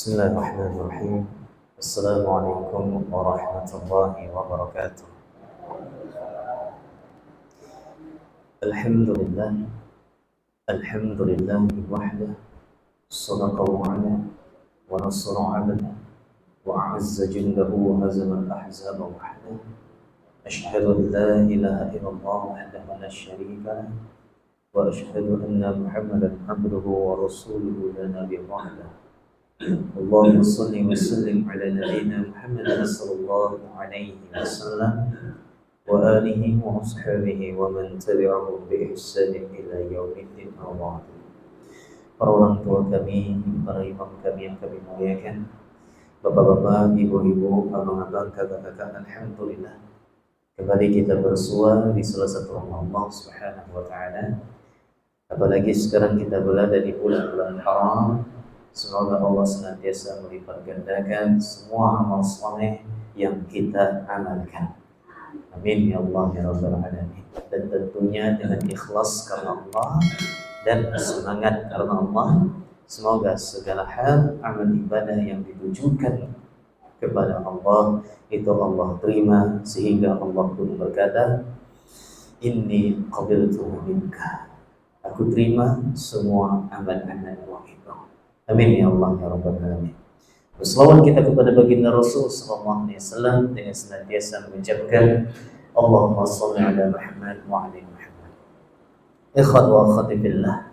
Bismillahirrahmanirrahim. Assalamualaikum warahmatullahi wabarakatuh. Alhamdulillah, alhamdulillah wahdah, sadaqa wa'ala, wa nasara 'abdah, wa a'azza jundahu wa hazama al-ahzaba wahdah. Ashhadu an la ilaha illallah wahdahu la syarika lah, wa ashhadu anna Muhammadan abduhu wa rasuluhu la nabiyya ba'dah. Allahumma salli wa sallim ala nabiyyina Muhammad sallallahu alaihi wasallam wa alihi wa ashabihi wa man tabi'ahum bi ihsan ila yaumiddin. Para orang tua kami, para imam kami yang kami muliakan, bapak-bapak, ibu-ibu, abang-abang, kakak-kakak, alhamdulillah kembali kita bersua di salah satu rumah Allah Subhanahu wa taala. Apalagi sekarang kita berada di bulan-bulan haram. Semoga Allah senantiasa melipat gandakan semua amal saleh yang kita amalkan. Amin ya Allah ya Rabbal Alamin. Dan tentunya dengan ikhlas karena Allah dan semangat karena Allah, semoga segala hal amal ibadah yang ditujukan kepada Allah itu Allah terima, sehingga Allah pun berkata, Inni qabiltu minka, aku terima semua amal-amal itu. Amin ya Allah ya Rabbal Alamin. Berselawat kita kepada baginda Rasul sallallahu alaihi wasallam dengan senantiasa mengucapkan Allahumma shalli ala Muhammad wa ala Muhammad. Ikhwan wa akhwati fillah,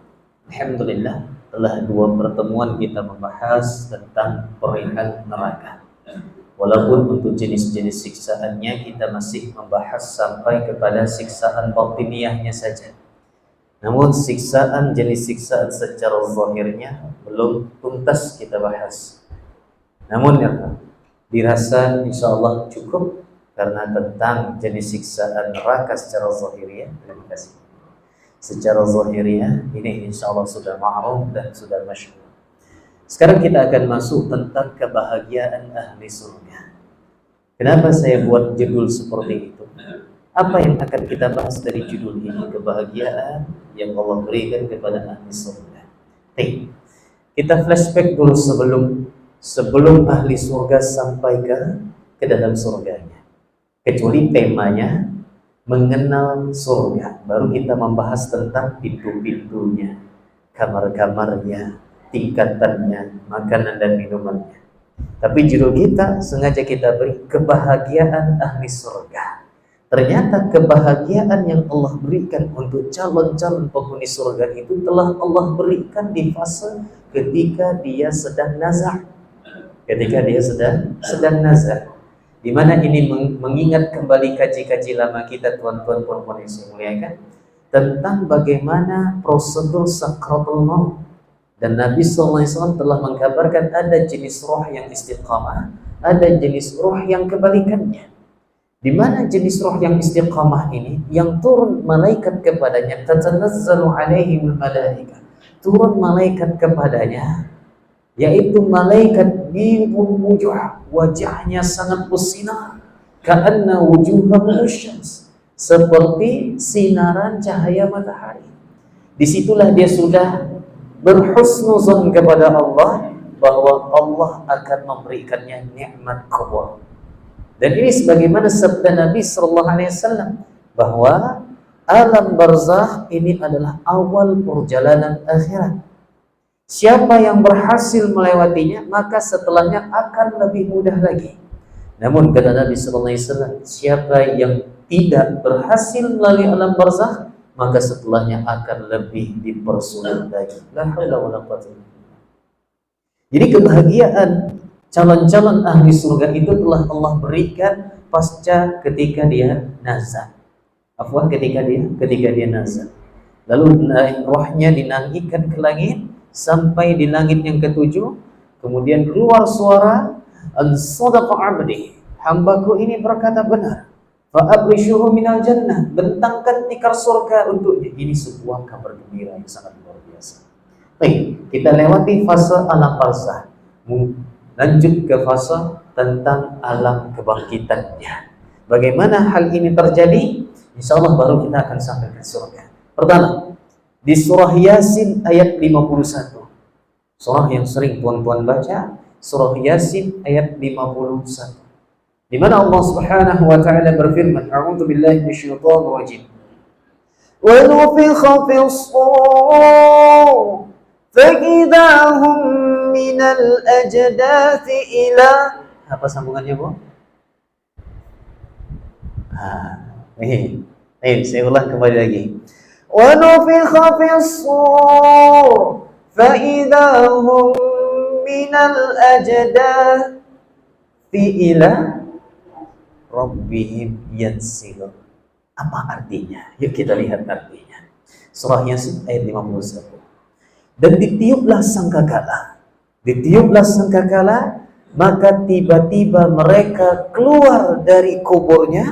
alhamdulillah telah dua pertemuan kita membahas tentang perihal neraka. Walaupun untuk jenis-jenis siksaannya kita masih membahas sampai kepada siksaan batiniyahnya saja. Namun jenis siksaan secara zahirnya belum tuntas kita bahas. Namun ya, dirasa insyaallah cukup karena tentang jenis siksaan neraka secara zahiriyah. Terima kasih. Secara zahiriyah ini insyaallah sudah ma'ruf dan sudah masyhur. Sekarang kita akan masuk tentang kebahagiaan ahli surga. Kenapa saya buat judul seperti itu? Apa yang akan kita bahas dari judul ini? Kebahagiaan yang Allah berikan kepada ahli surga. Kita flashback dulu sebelum ahli surga sampai ke dalam surganya. Kecuali temanya mengenal surga, baru kita membahas tentang pintu-pintunya, kamar-kamarnya, tingkatannya, makanan dan minumannya. Tapi judul kita sengaja kita beri kebahagiaan ahli surga. Ternyata kebahagiaan yang Allah berikan untuk calon-calon penghuni surga itu telah Allah berikan di fase ketika dia sedang nazar. Ketika dia sedang nazar. Di mana ini mengingat kembali kaji-kaji lama kita, tuan-tuan puan-puan yang saya muliakan, tentang bagaimana prosedur sakratul maut. Dan Nabi SAW telah mengkabarkan ada jenis roh yang istiqamah, ada jenis roh yang kebalikannya. Di mana jenis roh yang istiqamah ini, yang turun malaikat kepadanya, tatanazzalu alaihimul malaikah, turun malaikat kepadanya, yaitu malaikat bidul wujuh, wajahnya sangat bersinar, ka'anna wujuhahum syams, seperti sinaran cahaya matahari. Disitulah dia sudah berhusnuzon kepada Allah bahwa Allah akan memberikannya nikmat kubur. Dan ini sebagaimana sabda Nabi sallallahu alaihi wasallam bahwa alam barzakh ini adalah awal perjalanan akhirat. Siapa yang berhasil melewatinya, maka setelahnya akan lebih mudah lagi. Namun kata Nabi sallallahu alaihi wasallam, siapa yang tidak berhasil melalui alam barzakh, maka setelahnya akan lebih dipersulit lagi. La haula wala quwwata illa billah. Jadi kebahagiaan calon-calon ahli surga itu telah Allah berikan pasca ketika dia nazar. Afwan, ketika dia nazar. Lalu rohnya dinaikkan ke langit sampai di langit yang ketujuh. Kemudian keluar suara, "An-sadaqa 'abdi." Hambaku ini berkata benar. Fa abrishuhu minal jannah. Bentangkan tikar surga untuknya. Ini sebuah kabar gembira yang sangat luar biasa. Baik, kita lewati fase alam barzakh. Lanjut ke fase tentang alam kebangkitannya. Bagaimana hal ini terjadi? Insya Allah baru kita akan sampai ke surga. Pertama, di surah Yasin ayat 51. Surah yang sering tuan-tuan baca, surah Yasin ayat 51. Di mana Allah Subhanahu wa taala berfirman, A'udzu billahi minasyaitonir rajim. Wa nufikha fis sur فَإِذَا هُمْ مِنَ الْأَجْدَاثِ إِلَى apa sambungannya, Bu? Saya ulang kembali lagi. وَنُفِخَ فِي الصُّورِ فَإِذَا هُمْ مِنَ الْأَجْدَاثِ إِلَى رَبِّهِمْ يَنْسِلُونَ. Apa artinya? Yuk kita lihat artinya. Surah Yasin ayat 51. Dan ditiuplah sangkakala, maka tiba-tiba mereka keluar dari kuburnya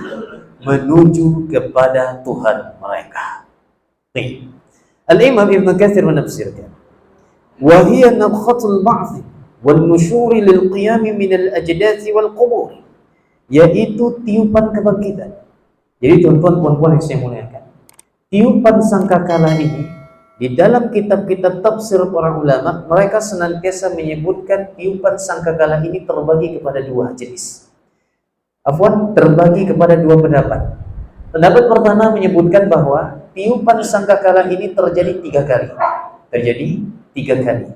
menuju kepada Tuhan mereka. Al-Imam Ibn Katsir menafsirkan, wa hiya nafkhatul ba'th wal nusyur lil qiyam min al-ajdath wal qubur, yaitu tiupan kebangkitan. Jadi tuan-tuan puan-puan yang saya muliakan, tiupan sangkakala ini di dalam kitab-kitab tafsir para ulama, mereka senantiasa menyebutkan tiupan sangkakala ini terbagi kepada dua jenis. Terbagi kepada dua pendapat. Pendapat pertama menyebutkan bahwa tiupan sangkakala ini terjadi tiga kali.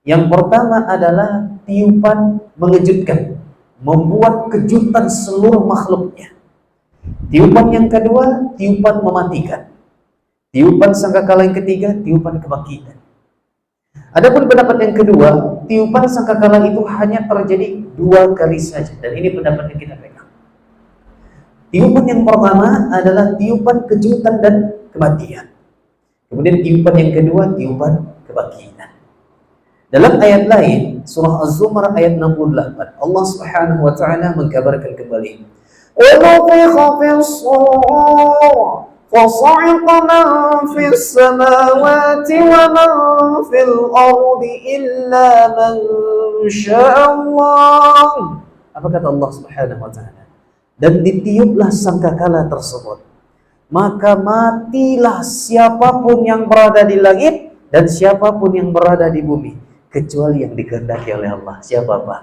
Yang pertama adalah tiupan mengejutkan, membuat kejutan seluruh makhluknya. Tiupan yang kedua, tiupan mematikan. Tiupan sangkakala yang ketiga, tiupan kebangkitan. Adapun pendapat yang kedua, tiupan sangkakala itu hanya terjadi 2 kali saja, dan ini pendapat yang kita pegang. Tiupan yang pertama adalah tiupan kejutan dan kematian. Kemudian tiupan yang kedua, tiupan kebangkitan. Dalam ayat lain, surah Az-Zumar ayat 68, Allah Subhanahu wa taala mengkabarkan kembali, "Wa nufikha fis sur فَصَعِقَ مَنْ فِي السَّمَاوَاتِ وَمَنْ فِي الْأَرْضِ إِلَّا مَنْ شَاءَ اللَّهُ." Apa kata Allah Subhanahu wa taala? Dan ditiuplah sangkakala tersebut, maka matilah siapapun yang berada di langit dan siapapun yang berada di bumi, kecuali yang dikehendaki oleh Allah. Siapa, Pak?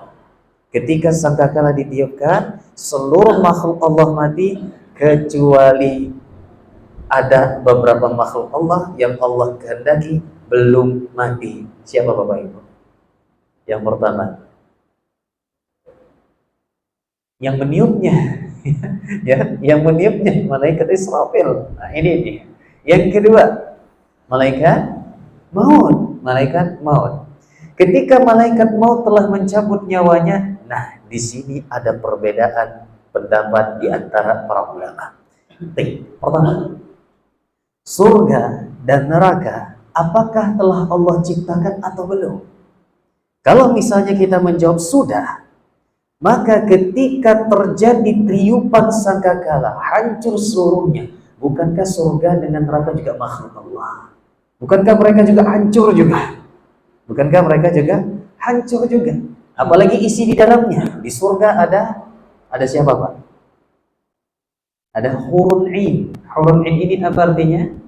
Ketika sangkakala ditiupkan, seluruh makhluk Allah mati kecuali ada beberapa makhluk Allah yang Allah kehendaki belum mati. Siapa Bapak Ibu? Yang pertama, yang meniupnya, yang meniupnya malaikat Israfil. Nah, ini dia. Yang kedua, malaikat maut. Ketika malaikat maut telah mencabut nyawanya, nah di sini ada perbedaan pendapat di antara para ulama. Pertama, surga dan neraka, apakah telah Allah ciptakan atau belum? Kalau misalnya kita menjawab sudah, maka ketika terjadi tiupan sangkakala, hancur seluruhnya. Bukankah surga dengan neraka juga makhluk Allah? Bukankah mereka juga hancur juga? Apalagi isi di dalamnya. Di surga ada siapa, Pak? Ada hurun 'ain. Hurun 'ain ini apa artinya?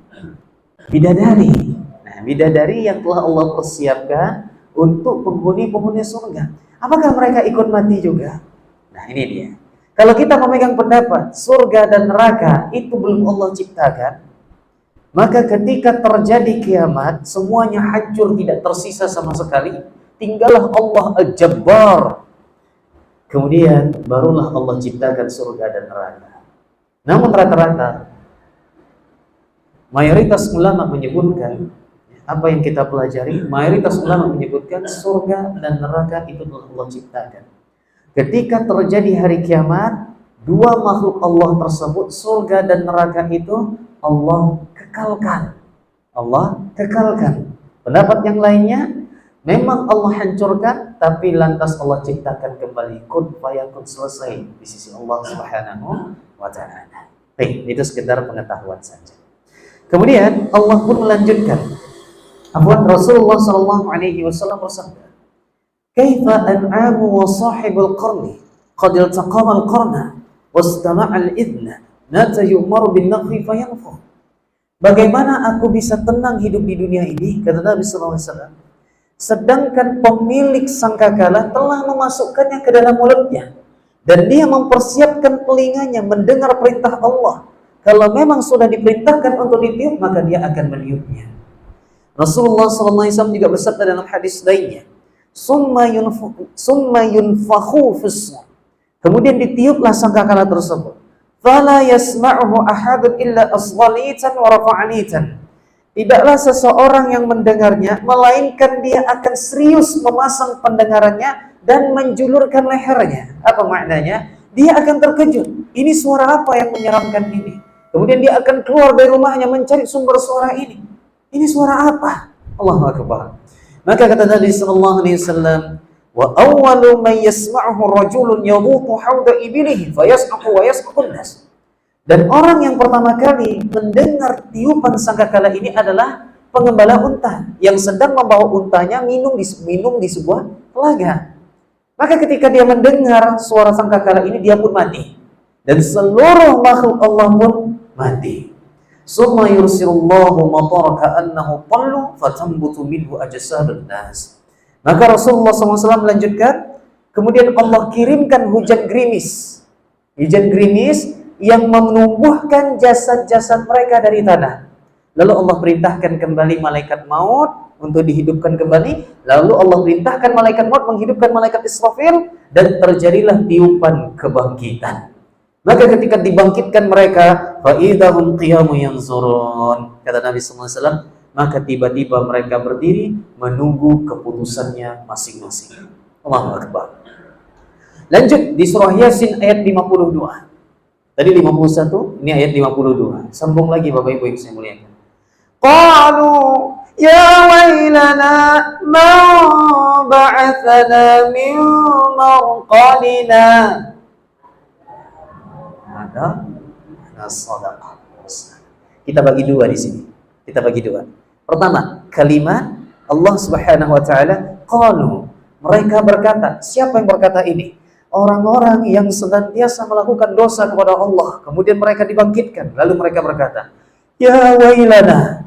Bidadari. Nah, bidadari yang telah Allah persiapkan untuk penghuni-penghuni surga. Apakah mereka ikut mati juga? Nah, ini dia. Kalau kita memegang pendapat surga dan neraka itu belum Allah ciptakan, maka ketika terjadi kiamat, semuanya hancur, tidak tersisa sama sekali. Tinggallah Allah Al-Jabbar. Kemudian barulah Allah ciptakan surga dan neraka. Namun rata-rata mayoritas ulama menyebutkan, apa yang kita pelajari, mayoritas ulama menyebutkan surga dan neraka itu telah Allah ciptakan. Ketika terjadi hari kiamat, dua makhluk Allah tersebut, surga dan neraka itu Allah kekalkan. Pendapat yang lainnya, memang Allah hancurkan, tapi lantas Allah ciptakan kembali. Kun fayakun, selesai di sisi Allah Subhanahu wa ta'ala. Itu sekedar pengetahuan saja. Kemudian Allah pun melanjutkan. Rasulullah SAW bersabda, "Kaifa an'amu wa sahibul qarni qad iltaqama al-qarna wastama'a al-idna nata yu'maru bin naqfi fayanfukh." Bagaimana aku bisa tenang hidup di dunia ini, kata Nabi SAW, sedangkan pemilik sangkakala telah memasukkannya ke dalam mulutnya, dan dia mempersiapkan telinganya mendengar perintah Allah. Kalau memang sudah diperintahkan untuk ditiup, maka dia akan meniupnya. Rasulullah SAW juga bersabda dalam hadis lainnya, summa yunfakhu fis-sur, kemudian ditiuplah sangkakala tersebut, fala yasma'uhu ahadun illa asghalitan wa rafa'anitan, tidaklah seseorang yang mendengarnya melainkan dia akan serius memasang pendengarannya dan menjulurkan lehernya. Apa maknanya? Dia akan terkejut, ini suara apa yang menyeramkan ini? Kemudian dia akan keluar dari rumahnya mencari sumber suara ini. Ini suara apa? Allahu Akbar. Maka kata Nabi sallallahu alaihi wasallam, wa awwalu man yasma'uhu rajulun yadhuqu hawda ibilihi fayas'aqu wa yas'aqu an-nas. Dan orang yang pertama kali mendengar tiupan sangkakala ini adalah pengembala unta yang sedang membawa untanya minum di sebuah telaga. Maka ketika dia mendengar suara sangkakala ini, dia pun mati, dan seluruh makhluk Allah pun mati. Summa yursilullahu matara ka'annahu tallu fatambutu minhu ajsadun nas. Maka Rasulullah SAW melanjutkan, kemudian Allah kirimkan hujan gerimis yang menumbuhkan jasad-jasad mereka dari tanah. Lalu Allah perintahkan kembali malaikat maut untuk dihidupkan kembali. Lalu Allah perintahkan malaikat maut menghidupkan malaikat Israfil, dan terjadilah tiupan kebangkitan. Maka ketika dibangkitkan mereka, fa'idahum qiyamu yanzurun, kata Nabi SAW, maka tiba-tiba mereka berdiri menunggu keputusannya masing-masing. Allahu Akbar. Lanjut di surah Yasin ayat 52. Tadi 51, ini ayat 52. Sambung lagi Bapak Ibu yang saya muliakan. Qalu ya wailana ma ba'athana min marqadina. Ada sadaqah. Kita bagi dua di sini. Kita bagi dua. Pertama, kalimat Allah Subhanahu wa taala, qalu, mereka berkata. Siapa yang berkata ini? Orang-orang yang senantiasa melakukan dosa kepada Allah, kemudian mereka dibangkitkan, lalu mereka berkata, ya wailana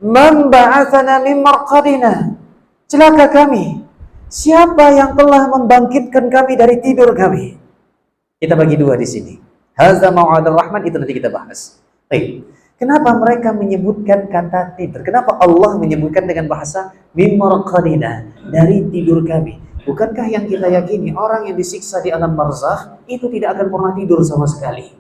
man ba'athana min marqadina, celaka kami, siapa yang telah membangkitkan kami dari tidur kami? Kita bagi dua di sini. Hadza ma'adur rahman, itu nanti kita bahas. Baik. Kenapa mereka menyebutkan kata tidur? Kenapa Allah menyebutkan dengan bahasa min marqadina, dari tidur kami? Bukankah yang kita yakini orang yang disiksa di alam barzakh itu tidak akan pernah tidur sama sekali?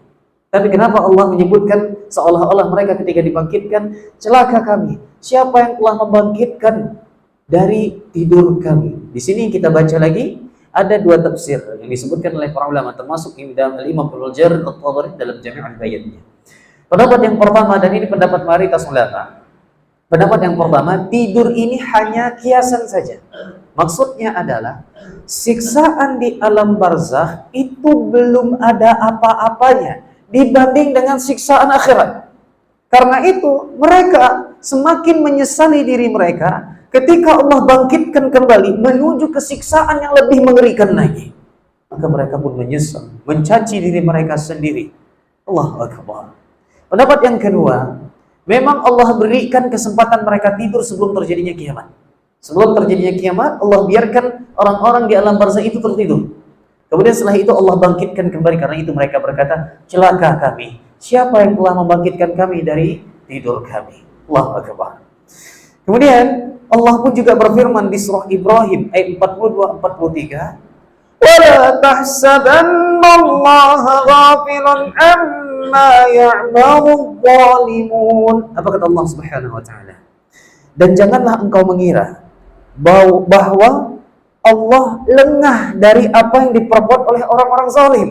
Tapi kenapa Allah menyebutkan seolah-olah mereka ketika dibangkitkan, celaka kami, siapa yang telah membangkitkan dari tidur kami? Di sini kita baca lagi, ada dua tafsir yang disebutkan oleh para ulama, termasuk Imam Ibnu Jarir At-Tabari dalam Jami' al-Bayannya. Pendapat yang pertama, dan ini pendapat mayoritas ulama, pendapat yang pertama, tidur ini hanya kiasan saja. Maksudnya adalah siksaan di alam barzakh itu belum ada apa-apanya dibanding dengan siksaan akhirat. Karena itu mereka semakin menyesali diri mereka ketika Allah bangkitkan kembali menuju ke siksaan yang lebih mengerikan lagi. Maka mereka pun menyesal, mencaci diri mereka sendiri. Allahu Akbar. Pendapat yang kedua, memang Allah berikan kesempatan mereka tidur sebelum terjadinya kiamat. Sebelum terjadinya kiamat, Allah biarkan orang-orang di alam barzakh itu tertidur. Kemudian setelah itu Allah bangkitkan kembali. Karena itu mereka berkata, celaka kami, siapa yang telah membangkitkan kami dari tidur kami? Allahu Akbar. Kemudian Allah pun juga berfirman di surah Ibrahim ayat 42-43, وَلَا تَحْسَبَنَّ اللَّهَ غَافِلًا عَمَّا يَعْمَلُ الظَّالِمُونَ. Apa kata Allah Subhanahu wa taala? Dan janganlah engkau mengira bahwa Allah lengah dari apa yang diperbuat oleh orang-orang zalim.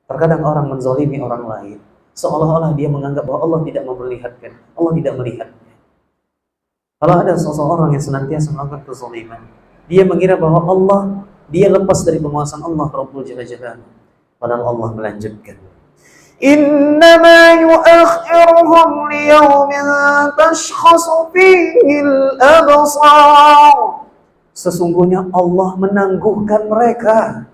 Terkadang orang menzalimi orang lain seolah-olah dia menganggap bahwa Allah tidak memperlihatkan, Allah tidak melihatnya. Kalau ada seseorang yang senantiasa melakukan kezaliman, dia mengira bahwa Allah, dia lepas dari penguasaan Allah Rabbul Jalla Jalaluhu. Padahal Allah melanjutkan, innama yu'akhiruhum liyawmin tashkhasu fihi al-absar. Sesungguhnya Allah menangguhkan mereka.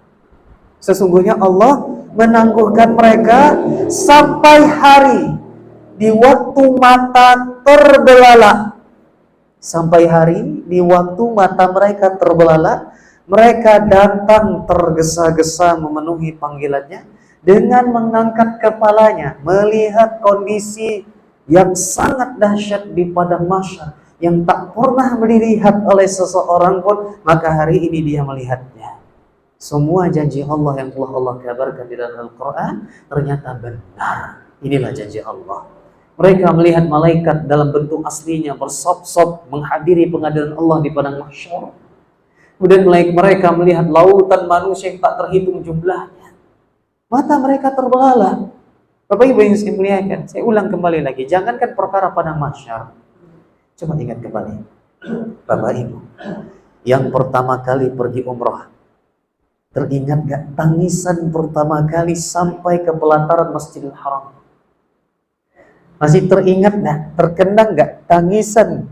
Sesungguhnya Allah menangguhkan mereka sampai hari di waktu mata terbelalak. Sampai hari di waktu mata mereka terbelalak, mereka datang tergesa-gesa memenuhi panggilannya dengan mengangkat kepalanya, melihat kondisi yang sangat dahsyat di padang mahsyar yang tak pernah dilihat oleh seseorang pun, maka hari ini dia melihatnya. Semua janji Allah yang telah Allah kabarkan di dalam Al-Quran ternyata benar. Inilah janji Allah. Mereka melihat malaikat dalam bentuk aslinya bersop-sop menghadiri pengadilan Allah di padang mahsyar. Kemudian mereka melihat lautan manusia yang tak terhitung jumlahnya. Mata mereka terbelalak. Bapak Ibu yang saya muliakan, saya ulang kembali lagi. Jangankan perkara padang mahsyar. Coba ingat kembali. Bapak Ibu, yang pertama kali pergi umrah, teringat gak tangisan pertama kali sampai ke pelataran Masjidil Haram? Masih teringat gak, terkenang gak tangisan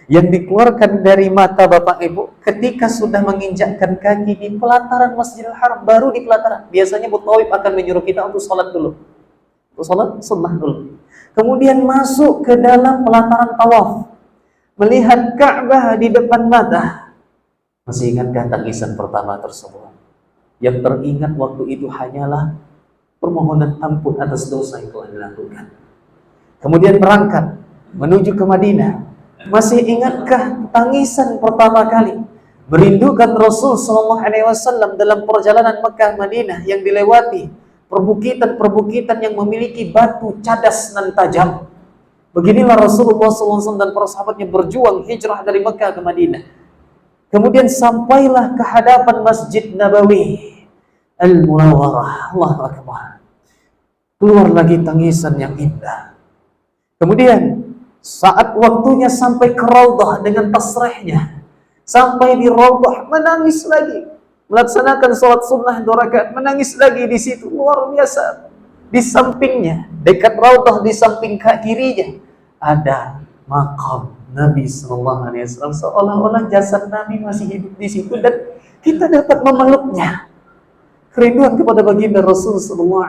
yang dikeluarkan dari mata Bapak Ibu ketika sudah menginjakkan kaki di pelataran Masjidil Haram? Baru di pelataran, biasanya Bu Tawib akan menyuruh kita untuk sholat dulu, untuk sholat sunnah dulu, kemudian masuk ke dalam pelataran tawaf, melihat Ka'bah di depan mata. Masih ingatkah tangisan pertama tersebut? Yang teringat waktu itu hanyalah permohonan ampun atas dosa yang telah dilakukan. Kemudian berangkat menuju ke Madinah. Masih ingatkah tangisan pertama kali merindukan Rasul SAW dalam perjalanan Mekah Madinah yang dilewati perbukitan-perbukitan yang memiliki batu cadas nan tajam? Beginilah Rasulullah SAW dan para sahabatnya berjuang hijrah dari Mekah ke Madinah. Kemudian sampailah ke hadapan Masjid Nabawi Al-Munawwarah. Allahu Akbar. Keluar lagi tangisan yang indah. Kemudian saat waktunya sampai ke Raudhah dengan tasrihnya, sampai di Raudhah menangis lagi, melaksanakan sholat sunnah 2 rakaat, menangis lagi di situ. Luar biasa. Di sampingnya, dekat Raudhah, di samping kirinya ada makam Nabi SAW. Seolah-olah jasad Nabi masih hidup di situ dan kita dapat memeluknya. Kerinduan kepada baginda Rasul SAW.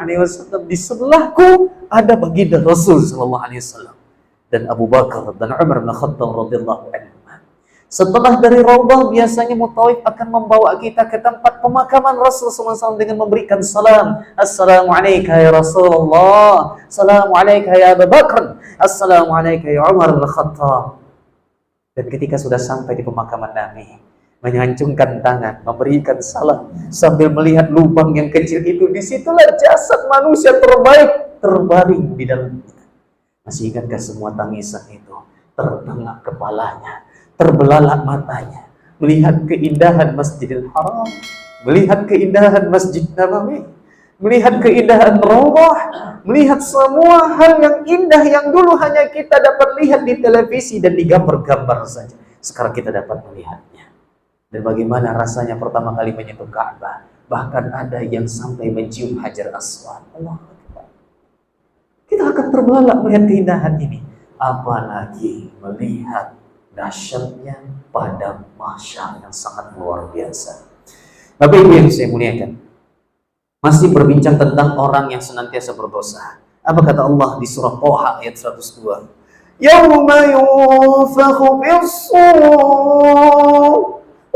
Di sebelahku ada baginda Rasul SAW dan Abu Bakar dan Umar bin Khattab radhiyallahu anhu. Setelah dari Raudhah, biasanya Mutawif akan membawa kita ke tempat pemakaman Rasul SAW dengan memberikan salam. Assalamualaikum ya Rasulullah, Assalamualaikum ya Abu Bakar, Assalamualaikum ya Umar bin Khattab. Dan ketika sudah sampai di pemakaman Nabi, menyancungkan tangan, memberikan salam sambil melihat lubang yang kecil itu. Disitulah jasad manusia terbaik terbaring di dalamnya. Masih ingatkah semua tangisan itu? Terbengak kepalanya, terbelalak matanya, melihat keindahan Masjidil Haram, melihat keindahan Masjid Nabawi, melihat keindahan Raudhah, melihat semua hal yang indah yang dulu hanya kita dapat lihat di televisi dan di gambar-gambar saja. Sekarang kita dapat melihatnya. Dan bagaimana rasanya pertama kali menyentuh Ka'bah. Bahkan ada yang sampai mencium Hajar Aswad. Allah Akbar. Kita akan terbelalak melihat keindahan ini. Apalagi melihat dahsyatnya padang mahsyar yang sangat luar biasa. Bapak Ibu yang saya muliakan, masih berbincang tentang orang yang senantiasa berdosa. Apa kata Allah di surah Thaha ayat 102? Yauma yunfakhu fis-sur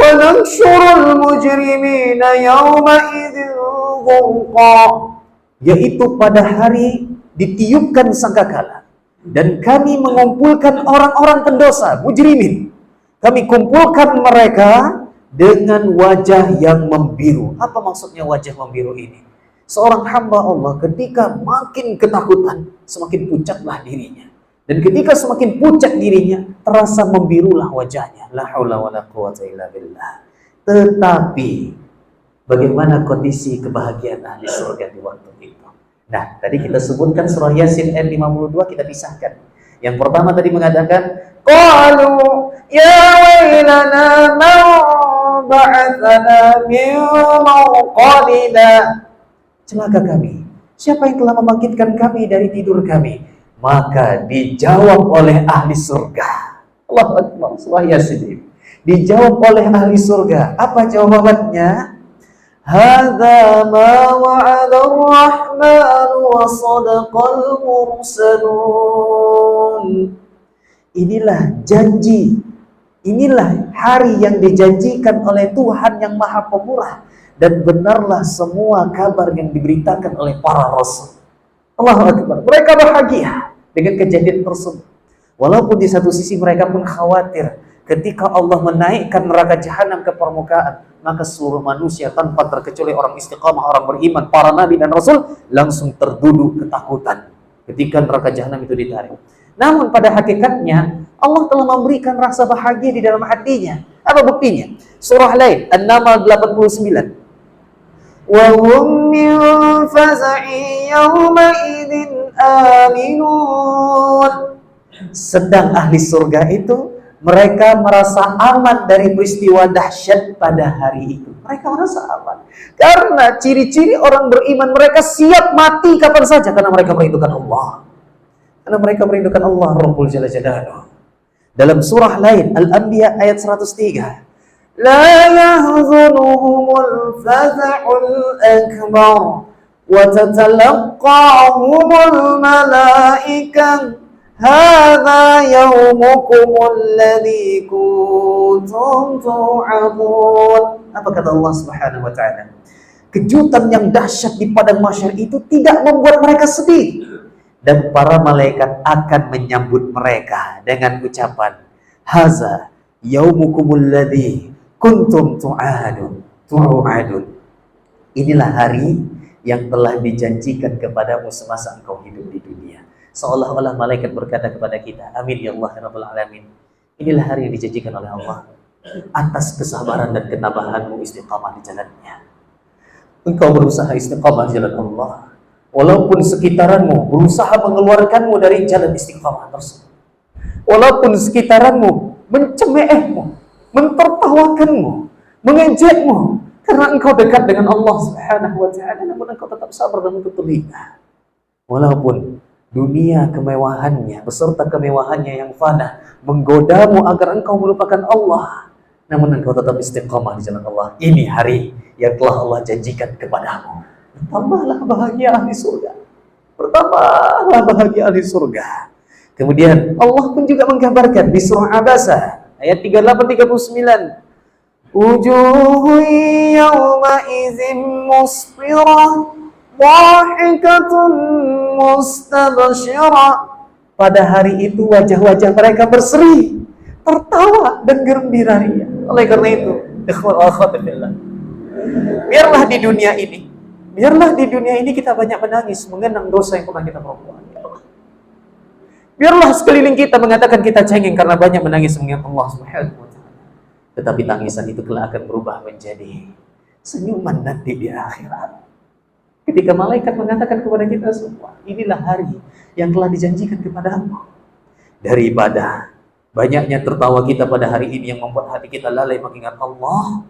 wa nahsyurul mujrimina yauma idzin ghurqa. Yaitu pada hari ditiupkan sangkakala dan kami mengumpulkan orang-orang pendosa, mujrimin. Kami kumpulkan mereka dengan wajah yang membiru. Apa maksudnya wajah membiru ini? Seorang hamba Allah ketika makin ketakutan, semakin pucatlah dirinya. Dan ketika semakin pucat dirinya, terasa membirulah wajahnya. La haula wala quwwata illa billah. Tetapi bagaimana kondisi kebahagiaan ahli surga di waktu itu? Nah, tadi kita sebutkan surah Yasin ayat 52, kita pisahkan. Yang pertama tadi mengatakan, qalu ya wailana man ba'atsana min mawqadina. Celaka kami, siapa yang telah membangkitkan kami dari tidur kami? Maka dijawab oleh ahli surga. Allahu Akbar, surah Yasin. Dijawab oleh ahli surga. Apa jawabannya? Hadza ma wa'ada ar-rahman wa sadaqal mursalun. Inilah janji Inilah hari yang dijanjikan oleh Tuhan yang Maha Pemurah, dan benarlah semua kabar yang diberitakan oleh para rasul. Allahu Akbar. Mereka bahagia dengan kejadian tersebut. Walaupun di satu sisi mereka pun khawatir ketika Allah menaikkan neraka jahanam ke permukaan, maka seluruh manusia tanpa terkecuali orang istiqamah, orang beriman, para nabi dan rasul langsung terduduk ketakutan ketika neraka jahanam itu ditarik. Namun pada hakikatnya Allah telah memberikan rasa bahagia di dalam hatinya. Apa buktinya? Surah lain An-Naml 89. Wa hum min faza'i yawma'idin aminun. Sedang ahli surga itu mereka merasa aman dari peristiwa dahsyat pada hari itu. Mereka merasa aman karena ciri-ciri orang beriman, mereka siap mati kapan saja karena mereka merindukan Allah. Karena mereka merindukan Allah Rabbul Jalla Jalaluhu. Dalam surah lain Al-Anbiya ayat 103, la yahzunuhumul faza'ul akbar wa tatalaqahumul malaikah hadza yaumukumul ladzi kuntum tu'adun. Apa kata Allah Subhanahu wa taala? Kejutan yang dahsyat di padang mahsyar itu tidak membuat mereka sedih, dan para malaikat akan menyambut mereka dengan ucapan haza yaumukumul ladzi kuntum tu'adun. Inilah hari yang telah dijanjikan kepadamu semasa engkau hidup di dunia. Seolah-olah malaikat berkata kepada kita, amin ya Allah rabbal alamin. Inilah hari yang dijanjikan oleh Allah atas kesabaran dan ketabahanmu istiqamah di jalannya. Engkau berusaha istiqamah di jalan Allah, walaupun sekitaranmu berusaha mengeluarkanmu dari jalan istiqamah tersebut. Walaupun sekitaranmu mencemoohmu, mentertawakanmu, mengejekmu, karena engkau dekat dengan Allah Subhanahu wa taala, namun engkau tetap sabar dan menutup telinga. Walaupun dunia kemewahannya beserta kemewahannya yang fana menggodamu agar engkau melupakan Allah, namun engkau tetap istiqamah di jalan Allah. Ini hari yang telah Allah janjikan kepadamu. Bertambahlah bahagia ahli surga. Bertambahlah bahagia ahli surga. Kemudian Allah pun juga menggambarkan di surah Abasa ayat 38-39. Wujuhun yawma idzin musfirah dhahikatun mustabsyirah. Pada hari itu wajah-wajah mereka berseri, tertawa dan gembira ria. Oleh karena itu, ikhwan wa akhwat fillah, biarlah di dunia ini kita banyak menangis mengenang dosa yang pernah kita perbuat. Biarlah sekeliling kita mengatakan kita cengeng karena banyak menangis mengingat Allah Subhanahu wa taala. Tetapi tangisan itu kelak akan berubah menjadi senyuman nanti di akhirat. Ketika malaikat mengatakan kepada kita semua, inilah hari yang telah dijanjikan kepadamu. Daripada banyaknya tertawa kita pada hari ini yang membuat hati kita lalai mengingat Allah,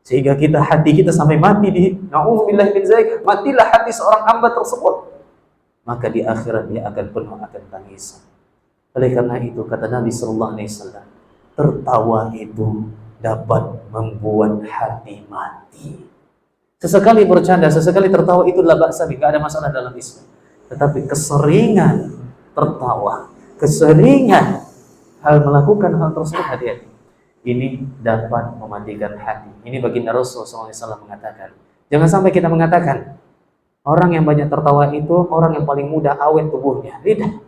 sehingga hati kita sampai mati di na'udzubillah min dzalik, matilah hati seorang hamba tersebut, maka di akhirat dia akan penuh akan tangisan. Oleh karena itu kata Nabi sallallahu alaihi wasallam, tertawa itu dapat membuat hati mati. Sesekali bercanda, sesekali tertawa itu adalah ba'sa, enggak ada masalah dalam Islam. Tetapi keseringan tertawa, keseringan hal melakukan hal tersebut, hati-hati. Ini dapat mematikan hati. Ini baginda Rasulullah SAW mengatakan, jangan sampai kita mengatakan orang yang banyak tertawa itu orang yang paling mudah awet tubuhnya. Tidak.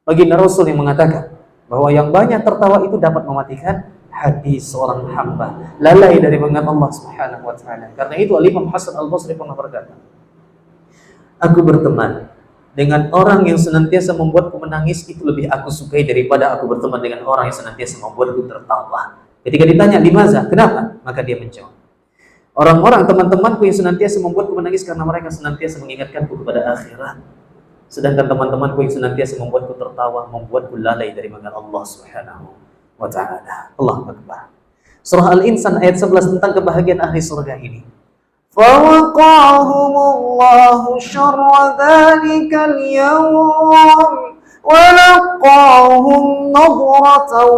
Baginda Rasul yang mengatakan bahwa yang banyak tertawa itu dapat mematikan hati seorang hamba, lalai dari mengingat Allah Subhanahu wa taala. Karena itu Al-Imam Hasan Al-Basri pernah berkata, aku berteman dengan orang yang senantiasa membuatku menangis itu lebih aku sukai daripada aku berteman dengan orang yang senantiasa membuatku tertawa. Ketika ditanya limaza, kenapa? Maka dia menjawab, orang-orang teman-temanku yang senantiasa membuatku menangis karena mereka senantiasa mengingatkanku kepada akhirat. Sedangkan teman-temanku yang senantiasa membuatku tertawa, membuatku lalai dari mengingat Allah Subhanahu wa ta'ala. Allahu Akbar. Surah Al-Insan ayat 11 tentang kebahagiaan ahli surga ini. Fawaqahumullahu syarra dzalikal yawm wa laqahum nadratan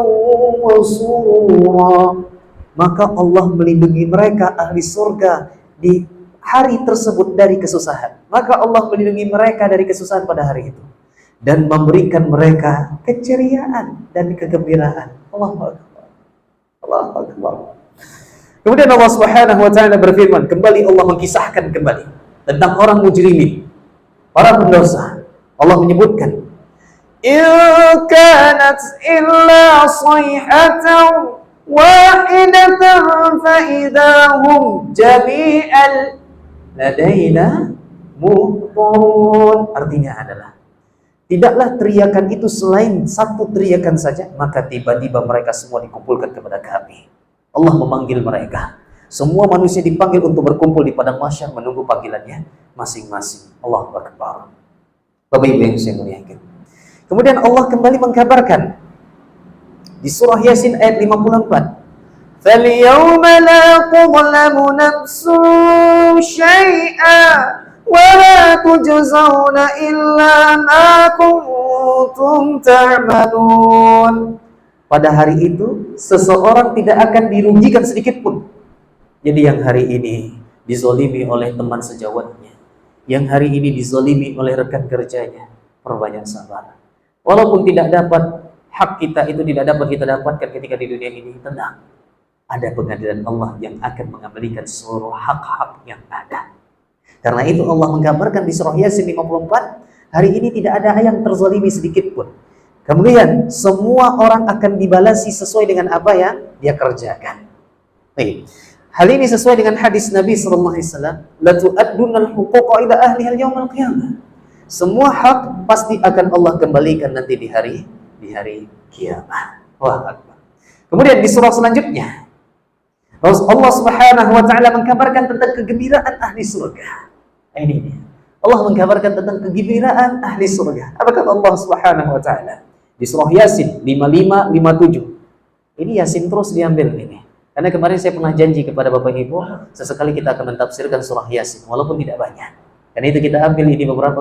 wa surura. Maka Allah melindungi mereka ahli surga di hari tersebut dari kesusahan. Maka Allah melindungi mereka dari kesusahan pada hari itu dan memberikan mereka keceriaan dan kegembiraan. Allahu Akbar. Allahu Akbar. Kemudian Allah Subhanahu wa taala berfirman, kembali Allah mengisahkan kembali tentang orang mujrimin, para pendosa. Allah menyebutkan, "In kanat illa sayhatan wahidatan fa idahum jami'an ladaina muhtarun." Artinya adalah, tidaklah teriakan itu selain satu teriakan saja, maka tiba-tiba mereka semua dikumpulkan kepada kami. Allah memanggil mereka. Semua manusia dipanggil untuk berkumpul di padang mahsyar menunggu panggilannya masing-masing. Allahu Akbar. Bapak Ibu yang saya muliakan. Kemudian Allah kembali mengkabarkan di surah Yasin ayat 54. فَالْيَوْمَ لَا تُظْلَمُ نَفْسٌ شَيْئًا وَلَا تُجْزَوْنَ إِلَّا مَا كُنتُمْ تَعْمَلُونَ. Pada hari itu, seseorang tidak akan dirugikan sedikit pun. Jadi yang hari ini dizolimi oleh teman sejawatnya, yang hari ini dizolimi oleh rekan kerjanya, perbanyak sabar. Walaupun tidak dapat, hak kita itu tidak dapat kita dapatkan ketika di dunia ini, tenang. Ada pengadilan Allah yang akan mengembalikan seluruh hak-hak yang ada. Karena itu Allah menggambarkan di surah Yasin 54, hari ini tidak ada yang terzolimi sedikit pun. Kemudian semua orang akan dibalasi sesuai dengan apa yang dia kerjakan. Baik. Hal ini sesuai dengan hadis Nabi SAW, la tu'addunal huquqa ila ahliha al-yawmal qiyamah. Semua hak pasti akan Allah kembalikan nanti di hari kiamat. Wah, Akbar. Kemudian di surah selanjutnya Allah Subhanahu wa taala mengkabarkan tentang kegembiraan ahli surga. Ini Allah mengkabarkan tentang kegembiraan ahli surga. Apa kata Allah Subhanahu wa taala? Di surah Yasin 55, 57. Ini Yasin terus diambil ini. Karena kemarin saya pernah janji kepada Bapak Ibu, sesekali kita akan mentafsirkan surah Yasin, walaupun tidak banyak. Karena itu kita ambil ini beberapa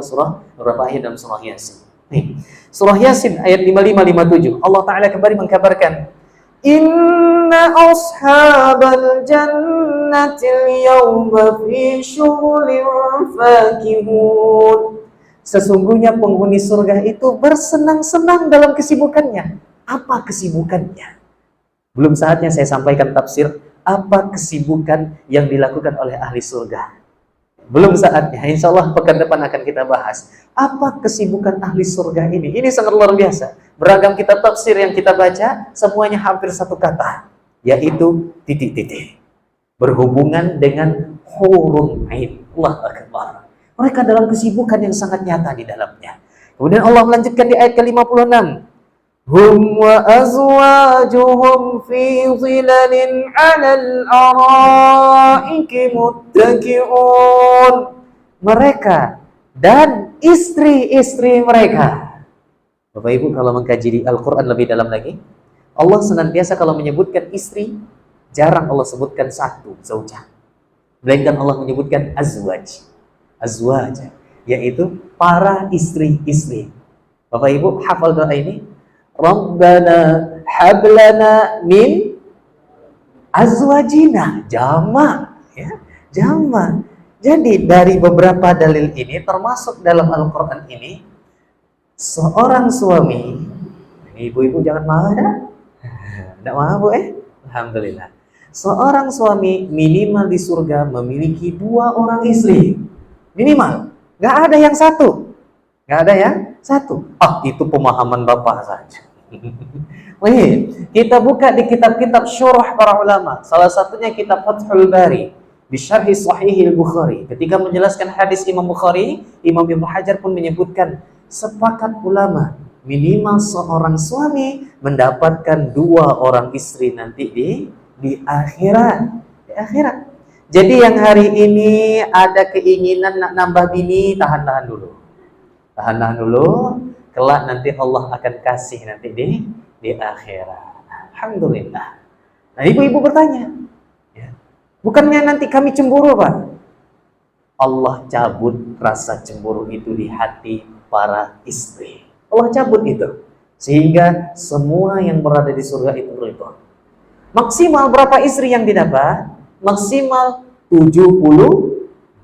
ayat dalam surah Yasin. Nih, surah Yasin ayat 55, 57. Allah Ta'ala kembali mengkabarkan, Inna ashabal jannatil yawma fi syughulin fakihun. Sesungguhnya penghuni surga itu bersenang-senang dalam kesibukannya. Apa kesibukannya? Belum saatnya saya sampaikan tafsir apa kesibukan yang dilakukan oleh ahli surga. Belum saatnya. Insya Allah pekan depan akan kita bahas. Apa kesibukan ahli surga ini? Ini sangat luar biasa. Beragam kitab tafsir yang kita baca, semuanya hampir satu kata, yaitu titik-titik. Berhubungan dengan hurun ain. Allahu Akbar. Mereka dalam kesibukan yang sangat nyata di dalamnya. Kemudian Allah melanjutkan di ayat ke-56. Hum wa azwajuhum fi zilalin 'alal araiki muttaqi'un. Mereka dan istri-istri mereka. Bapak Ibu kalau mengkaji di Al-Quran lebih dalam lagi, Allah senantiasa kalau menyebutkan istri, jarang Allah sebutkan satu, zaujah. Melainkan Allah menyebutkan azwaj, yaitu para istri-istri. Bapak Ibu hafal doa ini? Rabbana hablana min azwajina, jama', ya, jama'. Jadi dari beberapa dalil ini termasuk dalam Al-Quran ini, seorang suami, ibu-ibu jangan marah dah. Tidak marah Bu Alhamdulillah. Seorang suami minimal di surga memiliki 2 orang istri. Minimal. Nggak ada yang satu. Nggak ada yang satu. Itu pemahaman Bapak saja. Kita buka di kitab-kitab syurah para ulama. Salah satunya kitab Fathul Bari di Syarhi Sahih Al-Bukhari. Ketika menjelaskan hadis Imam Bukhari, Imam Ibnu Hajar pun menyebutkan sepakat ulama minimal seorang suami mendapatkan 2 orang istri nanti di akhirat. Di akhirat. Jadi yang hari ini ada keinginan nak nambah bini, tahan-tahan dulu. Tahan-tahan dulu, kelak nanti Allah akan kasih nanti di akhirat. Alhamdulillah. Nah, ibu-ibu bertanya, ya, bukannya nanti kami cemburu, Pak? Allah cabut rasa cemburu itu di hati para istri. Allah cabut itu. Sehingga semua yang berada di surga itu ridha. Maksimal berapa istri yang didapat? Maksimal 72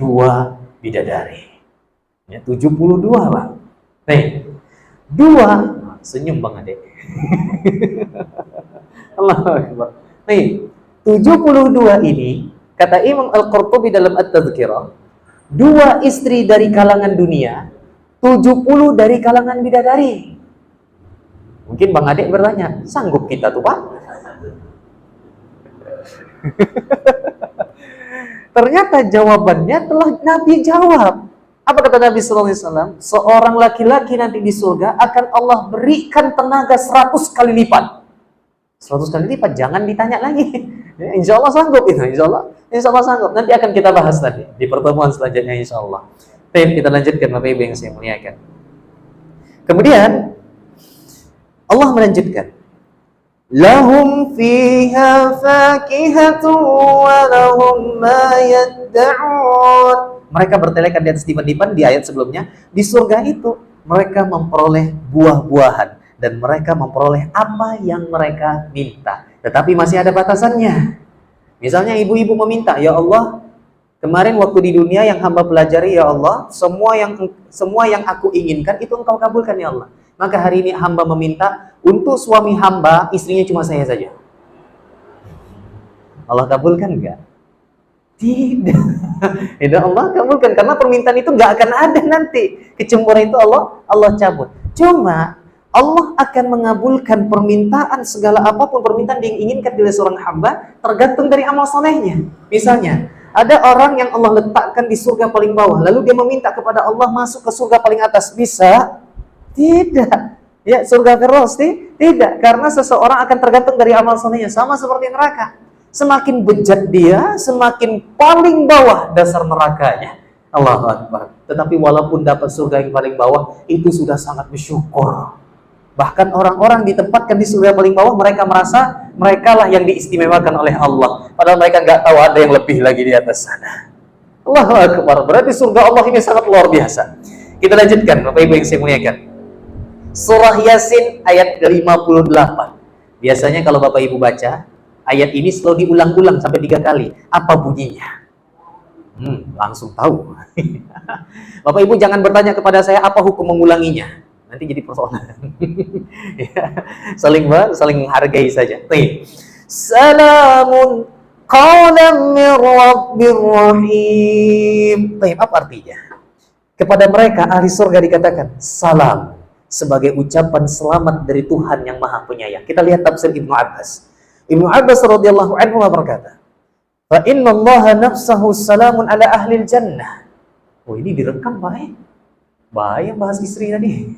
bidadari. Ya, 72 Bang. Baik. 2 senyum Bang Ade. Allahu Akbar. Nih, 72 ini, kata Imam Al-Qurtubi dalam At-Tadhkirah, 2 istri dari kalangan dunia, 70 dari kalangan bidadari. Mungkin Bang Adik bertanya, sanggup kita tuh Pak? Ternyata jawabannya telah Nabi jawab. Apa kata Nabi SAW? Seorang laki-laki nanti di surga akan Allah berikan tenaga 100 kali lipat. 100 kali lipat, jangan ditanya lagi. Ya, insya Allah sanggup itu, insya Allah sanggup. Nanti akan kita bahas tadi di pertemuan selanjutnya insya Allah. Baik, kita lanjutkan Bapak Ibu yang saya muliakan. Kemudian Allah melanjutkan, lahum fiha fakihatun wa lahum ma yadda'un. Mereka bertelekan di atas dipan-dipan di ayat sebelumnya. Di surga itu mereka memperoleh buah-buahan dan mereka memperoleh apa yang mereka minta. Tetapi masih ada batasannya. Misalnya ibu-ibu meminta, ya Allah, kemarin waktu di dunia yang hamba pelajari, ya Allah, semua yang aku inginkan itu Engkau kabulkan ya Allah. Maka hari ini hamba meminta untuk suami hamba, istrinya cuma saya saja. Allah kabulkan enggak? Tidak. Tidak Allah kabulkan, karena permintaan itu enggak akan ada nanti. Kecemburuan itu Allah cabut. Cuma Allah akan mengabulkan permintaan segala apapun permintaan yang diinginkan oleh seorang hamba tergantung dari amal solehnya. Misalnya, ada orang yang Allah letakkan di surga paling bawah, lalu dia meminta kepada Allah masuk ke surga paling atas. Bisa? Tidak. Ya, surga Firdaus tidak, karena seseorang akan tergantung dari amal solehnya, sama seperti neraka. Semakin bejat dia, semakin paling bawah dasar nerakanya. Allahu Akbar. Tetapi walaupun dapat surga yang paling bawah, itu sudah sangat bersyukur. Bahkan orang-orang ditempatkan di surga paling bawah, mereka merasa mereka lah yang diistimewakan oleh Allah. Padahal mereka nggak tahu ada yang lebih lagi di atas sana. Allahu Akbar. Berarti surga Allah ini sangat luar biasa. Kita lanjutkan, Bapak Ibu yang saya muliakan. Surah Yasin ayat ke-58. Biasanya kalau Bapak Ibu baca, ayat ini selalu diulang-ulang sampai 3 kali. Apa bunyinya? Langsung tahu. Bapak Ibu jangan bertanya kepada saya apa hukum mengulanginya. Nanti jadi persoalan. saling menghargai saja. Salamun qawlan min rabbir rahim. Apa artinya? Kepada mereka ahli surga dikatakan salam, sebagai ucapan selamat dari Tuhan yang Maha Penyayang. Kita lihat tafsir Ibnu Abbas. Ibnu Abbas radhiyallahu anhu berkata, "Fa inna Allah nafsahu salamun ala ahli jannah." Oh, ini direkam, Pak. Bahaya bahas istri tadi.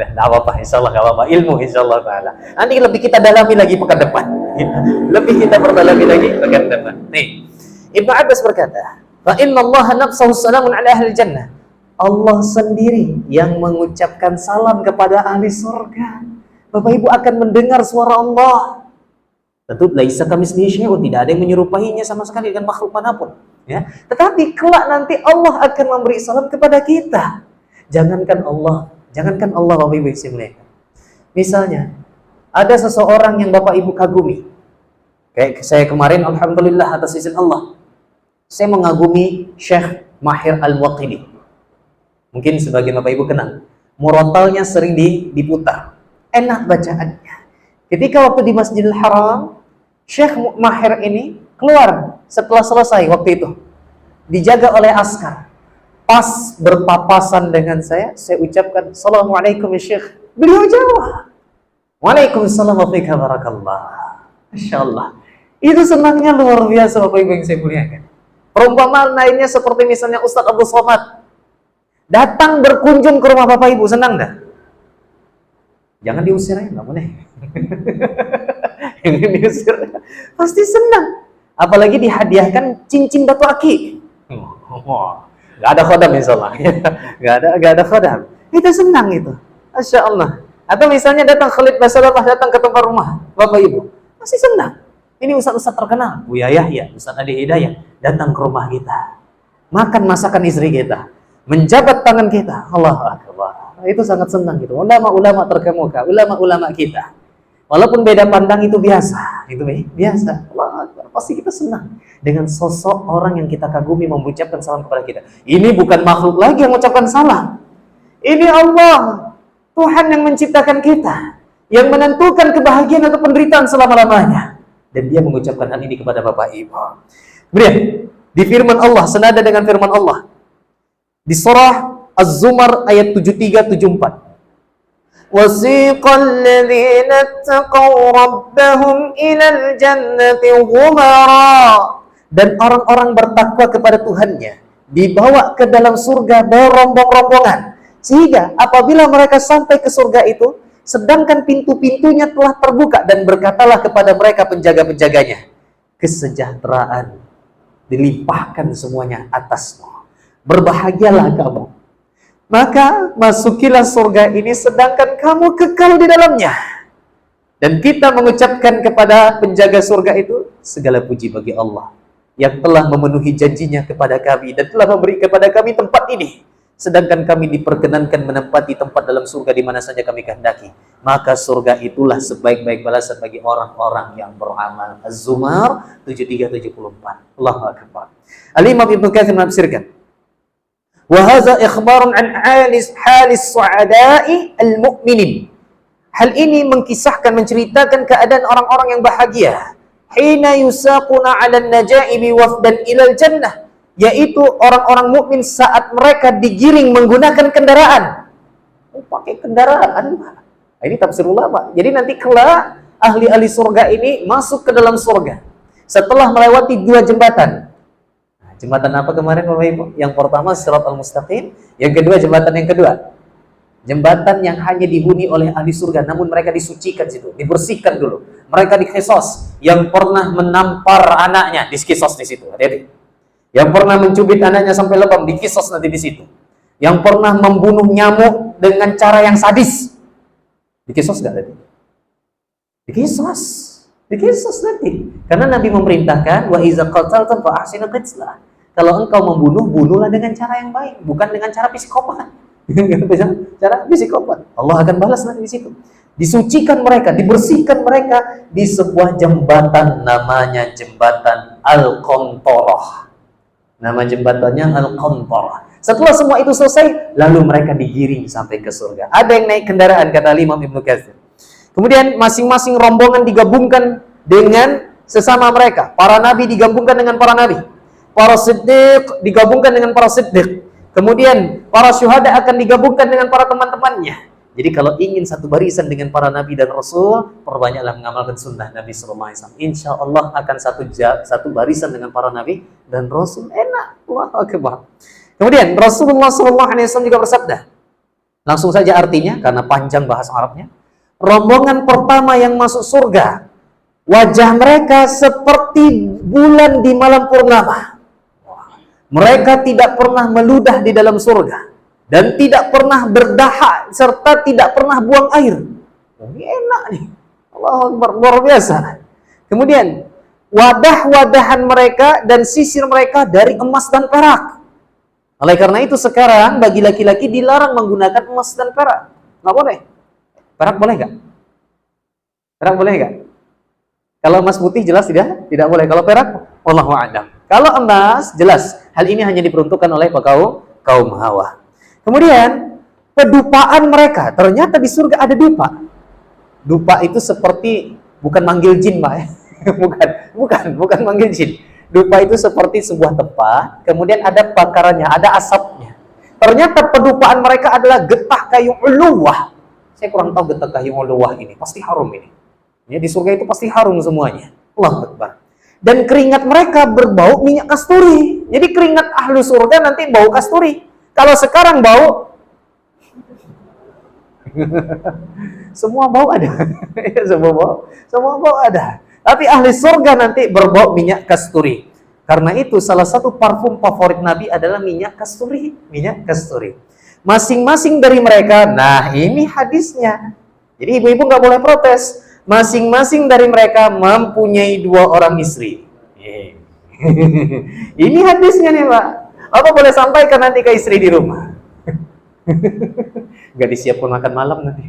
Nah, apa-apa, insyaallah enggak apa-apa. Ilmu insyaallah taala. Nanti lebih kita dalami lagi pekan depan. Lebih kita perdalami lagi pekan depan. Nih, Ibnu Abbas berkata, "Fa inna Allah nafsahu salamun ala ahli jannah." Allah sendiri yang mengucapkan salam kepada ahli surga. Bapak Ibu akan mendengar suara Allah. Tentu laisa kamitslihi syai'un, tidak ada yang menyerupainya sama sekali dengan makhluk manapun, ya. Tetapi kelak nanti Allah akan memberi salam kepada kita. Jangankan Allah Bapak Ibu yang misalnya ada seseorang yang Bapak Ibu kagumi. Kayak saya kemarin, alhamdulillah atas izin Allah, saya mengagumi Syekh Mahir Al-Waqidi. Mungkin sebagian Bapak Ibu kenal. Murotalnya sering diputar. Enak bacaannya. Ketika waktu di Masjidil Haram, Syekh Mahir ini keluar setelah selesai waktu itu. Dijaga oleh askar. Pas berpapasan dengan saya ucapkan, "Assalamualaikum ya Syekh." Beliau jawab, "Waalaikumsalam wa fika barakallah." Masya Allah. Itu senangnya luar biasa Bapak Ibu yang saya muliakan. Perumpamaan lainnya seperti misalnya Ustadz Abdul Somad datang berkunjung ke rumah Bapak Ibu, senang dah? Jangan diusir aja, nggak boleh. Jangan diusir, pasti senang. Apalagi dihadiahkan cincin batu aki. Nggak ada khodam insyaallah. Nggak ada khodam. Itu senang itu. Masya Allah. Atau misalnya datang Khalid Basalamah datang ke tempat rumah Bapak Ibu, pasti senang. Ini ustaz-ustaz terkenal, Buya Yahya, Ustaz Adi Hidayah datang ke rumah kita, makan masakan istri kita, menjabat tangan kita. Allahu Akbar. Itu sangat senang gitu. Ulama-ulama terkemuka, ulama-ulama kita. Walaupun beda pandang itu biasa, itu biasa. Allahu Akbar. Pasti kita senang dengan sosok orang yang kita kagumi mengucapkan salam kepada kita. Ini bukan makhluk lagi yang mengucapkan salam. Ini Allah, Tuhan yang menciptakan kita. yang menentukan kebahagiaan atau penderitaan selama-lamanya. Dan dia mengucapkan hal ini kepada Bapak Ibu. Kemudian di firman Allah, senada dengan firman Allah di surah Az-Zumar ayat 73-74. وَسِيقَ الَّذِينَ اتَّقَوْا رَبَّهُمْ إِلَى الْجَنَّةِ غُمَرًا. Dan orang-orang bertakwa kepada Tuhannya dibawa ke dalam surga berombong-rombongan, sehingga apabila mereka sampai ke surga itu, sedangkan pintu-pintunya telah terbuka, dan berkatalah kepada mereka penjaga-penjaganya, kesejahteraan dilimpahkan semuanya atasmu, berbahagialah kamu. Maka masukilah surga ini sedangkan kamu kekal di dalamnya. Dan kita mengucapkan kepada penjaga surga itu, segala puji bagi Allah yang telah memenuhi janjinya kepada kami dan telah memberi kepada kami tempat ini, sedangkan kami diperkenankan menempati tempat dalam surga di mana saja kami kehendaki. Maka surga itulah sebaik-baik balasan bagi orang-orang yang beramal. Az-Zumar 73-74. Allahu Akbar. Al-Imam Ibnu Katsir menafsirkan, wa hadza ikhbarun an halis su'ada'i al-mu'minin. Hal ini mengisahkan, menceritakan keadaan orang-orang yang bahagia. Hina yusaquna 'alan najaibi wafdan ilal jannah, yaitu orang-orang mukmin saat mereka digiring menggunakan kendaraan. Pakai kendaraan. Ini tafsir ulama. Jadi nanti kelak ahli-ahli surga ini masuk ke dalam surga setelah melewati 2 jembatan. Jembatan apa kemarin Bapak Ibu? Yang pertama Shiratal Mustaqim, yang kedua jembatan yang kedua. Jembatan yang hanya dihuni oleh ahli surga, namun mereka disucikan situ, dibersihkan dulu. Mereka dikisos, yang pernah menampar anaknya dikisos di situ. Hati-hati. Yang pernah mencubit anaknya sampai lebam dikisos nanti di situ. Yang pernah membunuh nyamuk dengan cara yang sadis dikisos enggak tadi? Dikisos. Dikisos nanti. Karena Nabi memerintahkan wa iza qataltum fa ahsinu qitlah. Kalau engkau membunuh, bunuhlah dengan cara yang baik, bukan dengan cara psikopat. Cara psikopat. Allah akan balas nanti di situ. Disucikan mereka, dibersihkan mereka di sebuah jembatan, namanya jembatan Al-Qantarah. Nama jembatannya Al-Qantarah. Setelah semua itu selesai, lalu mereka digiring sampai ke surga. Ada yang naik kendaraan, kata Imam Ibnu Katsir. Kemudian masing-masing rombongan digabungkan dengan sesama mereka. Para nabi digabungkan dengan para nabi. Para siddiq digabungkan dengan para siddiq. Kemudian para syuhada akan digabungkan dengan para teman-temannya. Jadi kalau ingin satu barisan dengan para nabi dan rasul, perbanyaklah mengamalkan sunnah Nabi sallallahu alaihi wasallam. Insya Allah akan satu barisan dengan para nabi dan rasul. Enak. Allahu akbar. Kemudian Rasulullah sallallahu alaihi wasallam juga bersabda. Langsung saja artinya karena panjang bahasa Arabnya. Rombongan pertama yang masuk surga, wajah mereka seperti bulan di malam purnama. Mereka tidak pernah meludah di dalam surga dan tidak pernah berdahak serta tidak pernah buang air. Ini enak nih. Allahu Akbar, luar biasa. Kemudian wadah-wadahan mereka dan sisir mereka dari emas dan perak. Oleh karena itu sekarang bagi laki-laki dilarang menggunakan emas dan perak. Nggak boleh. Perak boleh nggak? Perak boleh nggak? Kalau emas putih jelas tidak boleh. Kalau perak, wallahu a'lam. Kalau emas jelas. Hal ini hanya diperuntukkan oleh kaum Hawa. Kemudian pedupaan mereka, ternyata di surga ada dupa. Dupa itu seperti bukan manggil jin, Pak. bukan manggil jin. Dupa itu seperti sebuah tempat, kemudian ada bakarannya, ada asapnya. Ternyata pedupaan mereka adalah getah kayu uluwah. Saya kurang tahu getah kayu uluwah ini, pasti harum ini. Ya, di surga itu pasti harum semuanya. Allahu Akbar. Dan keringat mereka berbau minyak kasturi. Jadi keringat ahlu surga nanti bau kasturi. Kalau sekarang bau, semua bau ada. semua bau ada. Tapi ahli surga nanti berbau minyak kasturi. Karena itu salah satu parfum favorit Nabi adalah minyak kasturi. Minyak kasturi. Masing-masing dari mereka, nah ini hadisnya. Jadi ibu-ibu nggak boleh protes. Masing-masing dari mereka mempunyai 2 orang istri. Ini hadisnya nih Pak. Apa boleh sampaikan nanti ke istri di rumah? Nggak disiapkan makan malam nanti.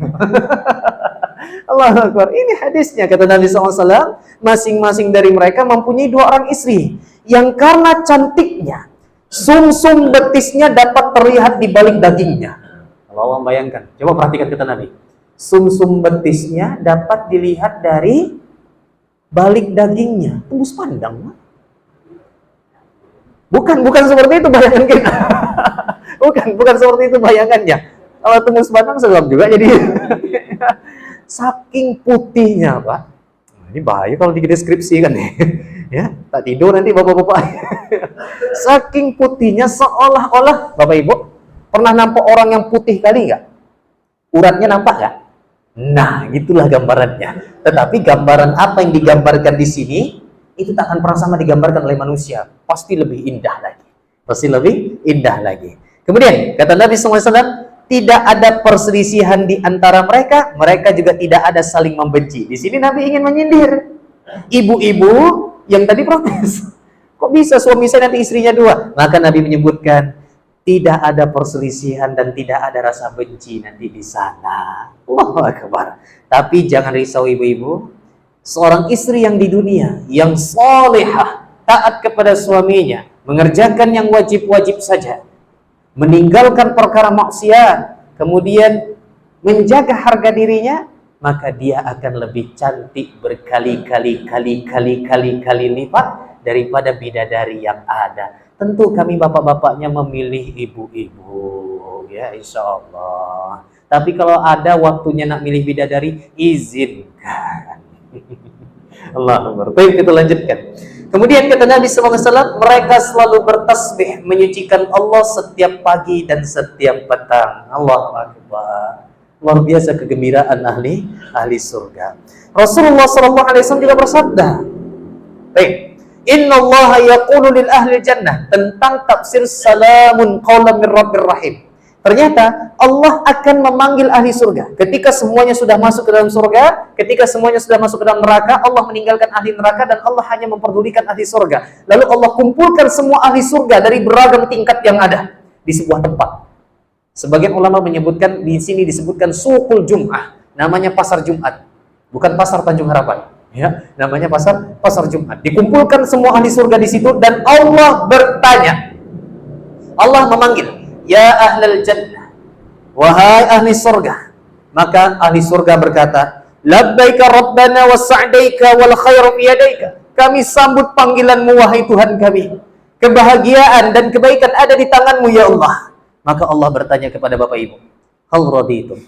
Allahu Akbar. Ini hadisnya, kata Nabi SAW, masing-masing dari mereka mempunyai 2 orang istri yang karena cantiknya sumsum betisnya dapat terlihat di balik dagingnya. Allah bayangkan. Coba perhatikan kata Nabi. Sumsum betisnya dapat dilihat dari balik dagingnya, tembus pandang. Bukan seperti itu bayangan kita. bukan seperti itu bayangannya. Kalau tembus pandang sebab juga jadi saking putihnya, Pak. Ini bahaya kalau dideskripsikan nih. Ya, tak tidur nanti bapak-bapak. Saking putihnya seolah-olah, Bapak Ibu, pernah nampak orang yang putih kali nggak? Uratnya nampak nggak? Nah, gitulah gambarannya. Tetapi gambaran apa yang digambarkan di sini itu tak akan pernah sama digambarkan oleh manusia. Pasti lebih indah lagi. Pasti lebih indah lagi. Kemudian kata Nabi SAW, tidak ada perselisihan di antara mereka. Mereka juga tidak ada saling membenci. Di sini Nabi ingin menyindir ibu-ibu yang tadi protes. Kok bisa suami saya nanti istrinya dua? Maka Nabi menyebutkan tidak ada perselisihan dan tidak ada rasa benci nanti di sana. Allahu Akbar. Tapi jangan risau ibu-ibu. Seorang istri yang di dunia, yang solehah, taat kepada suaminya, mengerjakan yang wajib-wajib saja, meninggalkan perkara maksiat, kemudian menjaga harga dirinya, maka dia akan lebih cantik berkali-kali lipat daripada bidadari yang ada. Tentu kami bapak-bapaknya memilih ibu-ibu, ya insya Allah. Tapi kalau ada waktunya nak milih bidadari, izinkan. Allah Akbar. Baik, kita lanjutkan. Kemudian kata Nabi SAW, mereka selalu bertasbih menyucikan Allah setiap pagi dan setiap petang. Allah Akbar. Luar biasa kegembiraan ahli surga. Rasulullah SAW juga bersabda, baik, Inna Allah yaqulu lil ahli jannah, tentang tafsir salamun qawlan min rabbir rahim. Ternyata Allah akan memanggil ahli surga. Ketika semuanya sudah masuk ke dalam surga, ketika semuanya sudah masuk ke dalam neraka, Allah meninggalkan ahli neraka dan Allah hanya memperdulikan ahli surga. Lalu Allah kumpulkan semua ahli surga dari beragam tingkat yang ada di sebuah tempat. Sebagian ulama menyebutkan di sini disebutkan suqul Jum'ah, namanya pasar Jumat, bukan pasar Tanjung Harapan. Ya, namanya pasar Jumat. Dikumpulkan semua ahli surga di situ dan Allah bertanya. Allah memanggil, ya ahlal jannah, wahai ahli surga. Maka ahli surga berkata, labbaika rabbana wa sa'daika wal khairu biyadaika. Kami sambut panggilanmu wahai Tuhan kami. Kebahagiaan dan kebaikan ada di tanganmu ya Allah. Maka Allah bertanya kepada Bapak Ibu, hal raditum?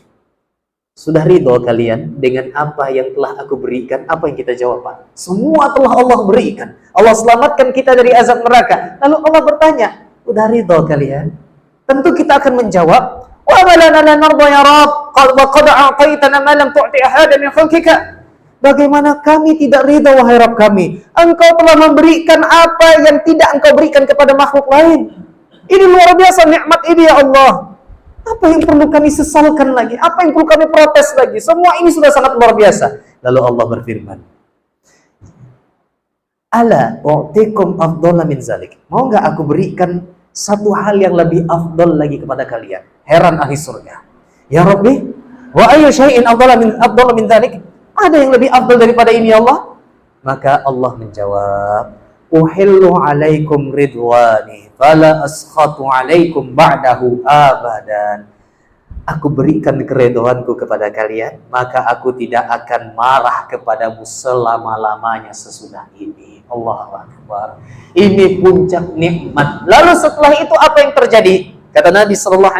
Sudah ridho kalian dengan apa yang telah aku berikan? Apa yang kita jawab, Pak? Semua telah Allah berikan. Allah selamatkan kita dari azab neraka. Lalu Allah bertanya, sudah ridho kalian? Tentu kita akan menjawab, wa malana la narda ya Rabb, qad a'taytana ma lam tu'ti ahadan min khalqika. Bagaimana kami tidak ridha wahai Rabb kami? Engkau telah memberikan apa yang tidak Engkau berikan kepada makhluk lain. Ini luar biasa nikmat ini ya Allah. Apa yang perlu kami sesalkan lagi? Apa yang perlu kami protes lagi? Semua ini sudah sangat luar biasa. Lalu Allah berfirman, ala u'tikum afdhala min zalik. Mau nggak aku berikan satu hal yang lebih afdal lagi kepada kalian? Heran ahli surga. Ya Rabbi, wa ayyu syai'in afdhala min dzalik? Ada yang lebih afdal daripada ini ya Allah? Maka Allah menjawab, uhillu alaikum ridwani fala askhatu alaikum ba'dahu abadan. Aku berikan keridhaanku kepada kalian, maka aku tidak akan marah kepadamu selama-lamanya sesudah ini. Allahu Akbar. Ini puncak nikmat. Lalu setelah itu apa yang terjadi? Kata Nabi SAW,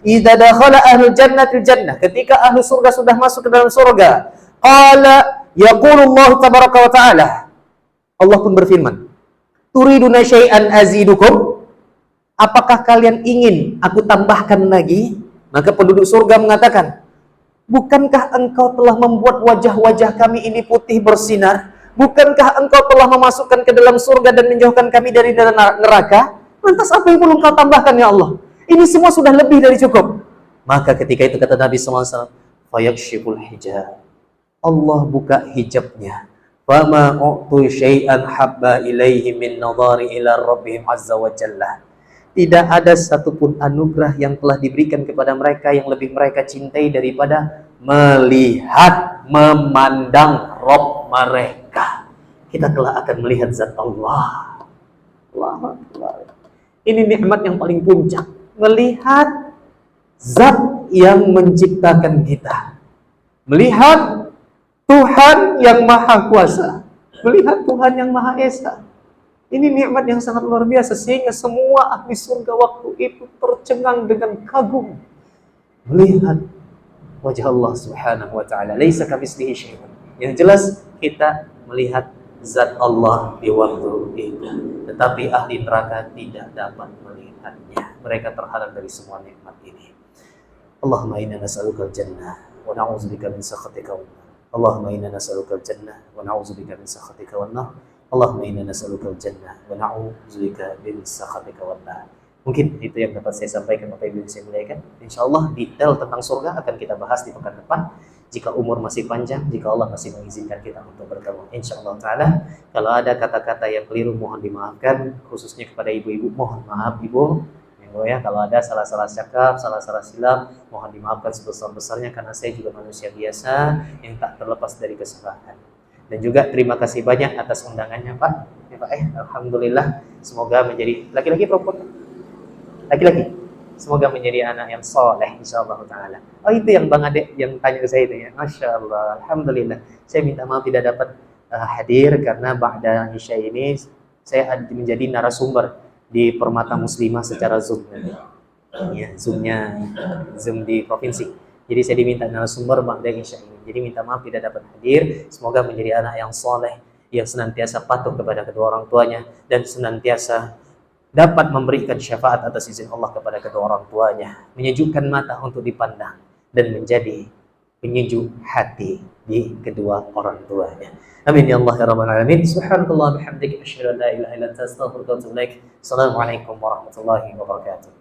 idza dakhala ahlul jannatil jannah, ketika ahli surga sudah masuk ke dalam surga, qala yaqulu Allah tabaraka wa ta'ala, Allah pun berfirman, turiduna syai'an azidukum? Apakah kalian ingin aku tambahkan lagi? Maka penduduk surga mengatakan, bukankah engkau telah membuat wajah-wajah kami ini putih bersinar? Bukankah engkau telah memasukkan ke dalam surga dan menjauhkan kami dari neraka? Lantas apa yang perlu engkau tambahkan ya Allah? Ini semua sudah lebih dari cukup. Maka ketika itu kata Nabi SAW, fayakshiful hijab. Allah buka hijabnya. Fama u'tu syai'an habba ilaihi min nadhari ila rabbihim azza wa jalla. Tidak ada satupun anugerah yang telah diberikan kepada mereka yang lebih mereka cintai daripada melihat, memandang Rabb mereka. Kita kelak akan melihat zat Allah. Allahu Akbar. Ini nikmat yang paling puncak. Melihat zat yang menciptakan kita, melihat Tuhan yang Maha Kuasa, melihat Tuhan yang Maha Esa. Ini nikmat yang sangat luar biasa, sehingga semua ahli surga waktu itu tercengang dengan kagum melihat wajah Allah Subhanahu wa taala. Laisa kamitslihi syai'un. Yang jelas kita melihat zat Allah di waktu itu. Tetapi ahli neraka tidak dapat melihatnya. Mereka terhalang dari semua nikmat ini. Allahumma inna nas'alukal jannah wa na'udzubika min sakhatika wan nar. Allahumma inna nas'alukal jannah wa na'udzubika min sakhatika wan nar. Allahumma inna nas'alukal jannah wa na'udzubika min sakhatika wan nar. Mungkin itu yang dapat saya sampaikan, Bapak Ibu yang saya muliakan. Insyaallah detail tentang surga akan kita bahas di pekan depan. Jika umur masih panjang, jika Allah masih mengizinkan kita untuk bertemu, insyaallah taala. Kalau ada kata-kata yang keliru mohon dimaafkan, khususnya kepada ibu-ibu, mohon maaf Ibu. Ya, kalau ada salah-salah cakap, salah-salah silap, mohon dimaafkan sebesar-besarnya karena saya juga manusia biasa yang tak terlepas dari kesalahan. Dan juga terima kasih banyak atas undangannya Pak. Ya, Pak, alhamdulillah, semoga menjadi laki-laki perempuan. Laki-laki. Semoga menjadi anak yang soleh insyaallah taala. Oh, itu yang Bang Adek yang tanya ke saya itu ya. Masyaallah, alhamdulillah. Saya minta maaf tidak dapat hadir karena ba'da Isya ini saya menjadi narasumber di Permata Muslimah secara Zoom. Ya, Zoom di provinsi. Jadi saya diminta narasumber ba'da Isya ini. Jadi minta maaf tidak dapat hadir. Semoga menjadi anak yang soleh, yang senantiasa patuh kepada kedua orang tuanya dan senantiasa dapat memberikan syafaat atas izin Allah kepada kedua orang tuanya, menyejukkan mata untuk dipandang dan menjadi penyejuk hati di kedua orang tuanya. Amin ya Allah ya rabbal alamin. Subhanakallah bihamdika asyhadu an la ilaha illa anta astaghfiruka wa atubu ilaik. Assalamualaikum warahmatullahi wabarakatuh.